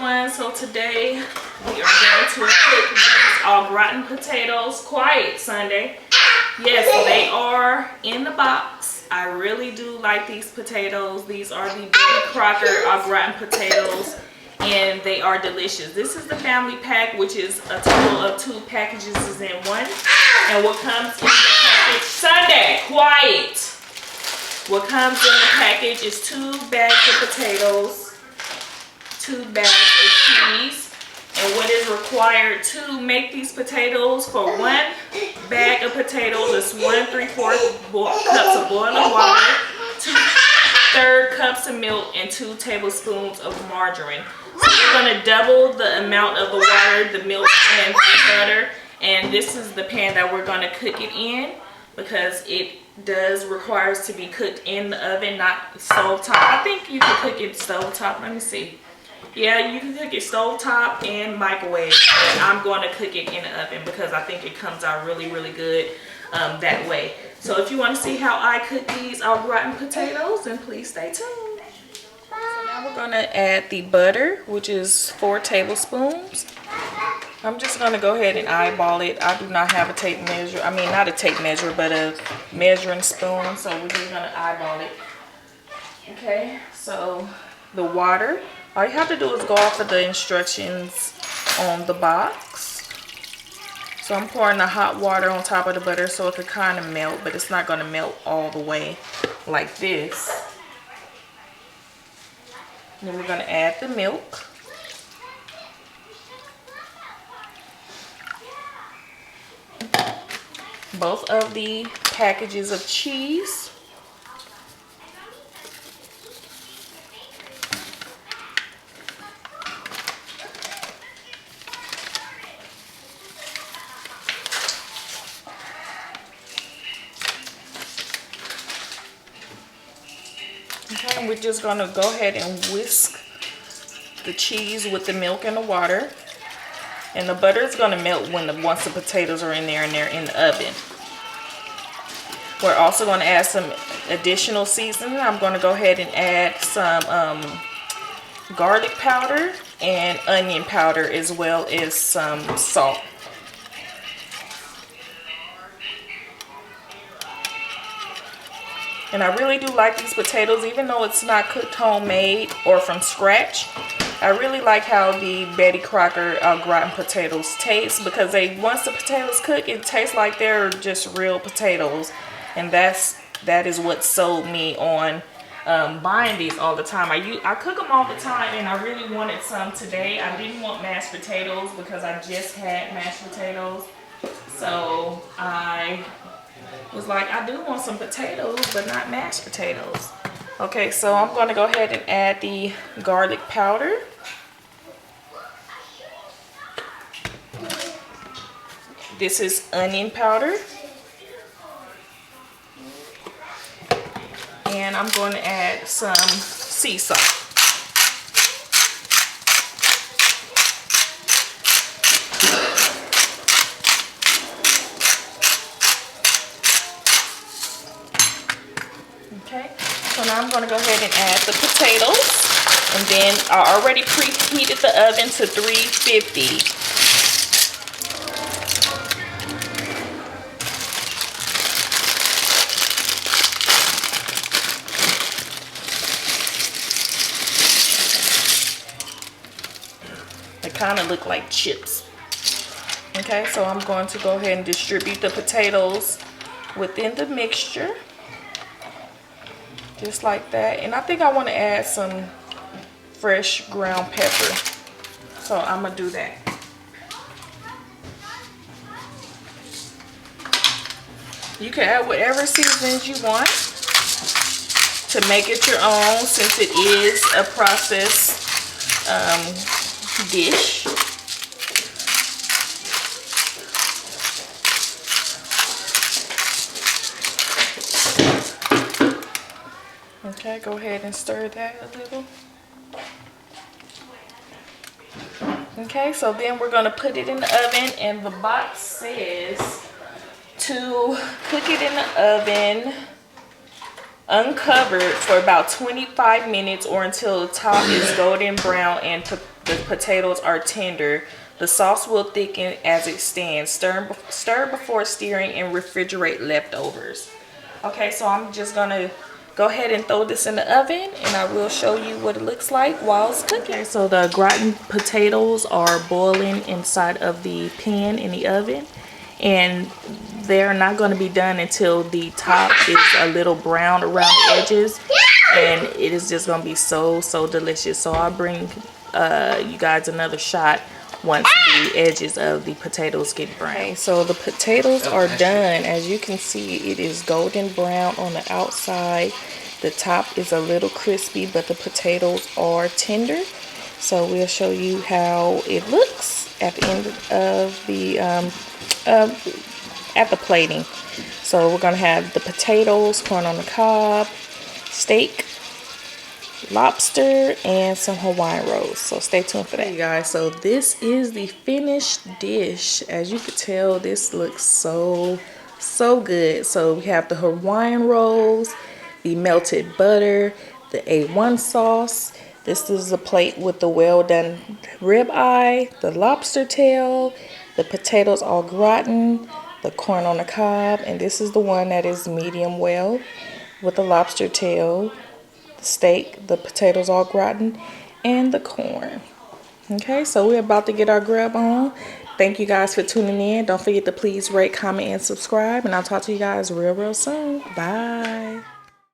everyone. So today we are going to cook these au gratin potatoes. Quiet Sunday. Yes, they are in the box. I really do like these potatoes. These are the Betty Crocker au gratin potatoes, and they are delicious. This is the family pack, which is a total of 2 packages is in one. And what comes in the package, Sunday, quiet. What comes in the package is 2 bags of potatoes, 2 bags of cheese, and what is required to make these potatoes: for 1 bag of potatoes is 1 3/4 cups of boiling water, 2 1/3 cups of milk, and 2 tablespoons of margarine. So we're going to double the amount of the water, the milk, and the butter. And this is the pan that we're going to cook it in, because it does require to be cooked in the oven, not stove top. I think you can cook it stove top. Let me see. Yeah, you can cook it stove top and microwave. And I'm going to cook it in the oven because I think it comes out really, really good that way. So if you want to see how I cook these au gratin potatoes, then please stay tuned. So now we're going to add the butter, which is 4 tablespoons. I'm just going to go ahead and eyeball it. I do not have a tape measure. I mean, not a tape measure, but a measuring spoon. So we're just going to eyeball it. Okay, so the water. All you have to do is go off of the instructions on the box. So I'm pouring the hot water on top of the butter so it could kind of melt, but it's not going to melt all the way like this. Then we're going to add the milk. Both of the packages of cheese. Okay, and we're just going to go ahead and whisk the cheese with the milk and the water. And the butter is going to melt once the potatoes are in there and they're in the oven. We're also going to add some additional seasoning. I'm going to go ahead and add some garlic powder and onion powder, as well as some salt. And I really do like these potatoes, even though it's not cooked homemade or from scratch. I really like how the Betty Crocker au gratin potatoes taste, because once the potatoes cook, it tastes like they're just real potatoes. And that is what sold me on buying these all the time. I cook them all the time, and I really wanted some today. I didn't want mashed potatoes because I just had mashed potatoes. So I was like, I do want some potatoes, but not mashed potatoes. Okay, so I'm going to go ahead and add the garlic powder. This is onion powder. And I'm going to add some sea salt. Okay, so now I'm going to go ahead and add the potatoes. And then I already preheated the oven to 350. They kind of look like chips. Okay, so I'm going to go ahead and distribute the potatoes within the mixture. Just like that. And I think I want to add some fresh ground pepper. So I'm going to do that. You can add whatever seasonings you want to make it your own, since it is a processed dish. Okay, go ahead and stir that a little. Okay, so then we're going to put it in the oven, and the box says to cook it in the oven uncovered for about 25 minutes or until the top is golden brown and the potatoes are tender. The sauce will thicken as it stands. Stir before stirring and refrigerate leftovers. Okay, so I'm just gonna go ahead and throw this in the oven and I will show you what it looks like while it's cooking. Okay, so the gratin potatoes are boiling inside of the pan in the oven, and they're not going to be done until the top is a little brown around the edges, and it is just going to be so delicious. So I'll bring you guys another shot once the edges of the potatoes get brown. Okay, so the potatoes are done. As you can see, it is golden brown on the outside. The top is a little crispy, but the potatoes are tender. So we'll show you how it looks at the end of the at the plating. So we're gonna have the potatoes, corn on the cob, steak, lobster, and some Hawaiian rolls. So stay tuned for that. Hey guys, so this is the finished dish. As you can tell, this looks so good. So we have the Hawaiian rolls, the melted butter, the A1 sauce. This is a plate with the well done ribeye, the lobster tail, the potatoes au gratin, the corn on the cob, and this is the one that is medium well with the lobster tail, the steak, the potatoes au gratin, and the corn. Okay, so we're about to get our grub on. Thank you guys for tuning in. Don't forget to please rate, comment, and subscribe, and I'll talk to you guys real soon. Bye.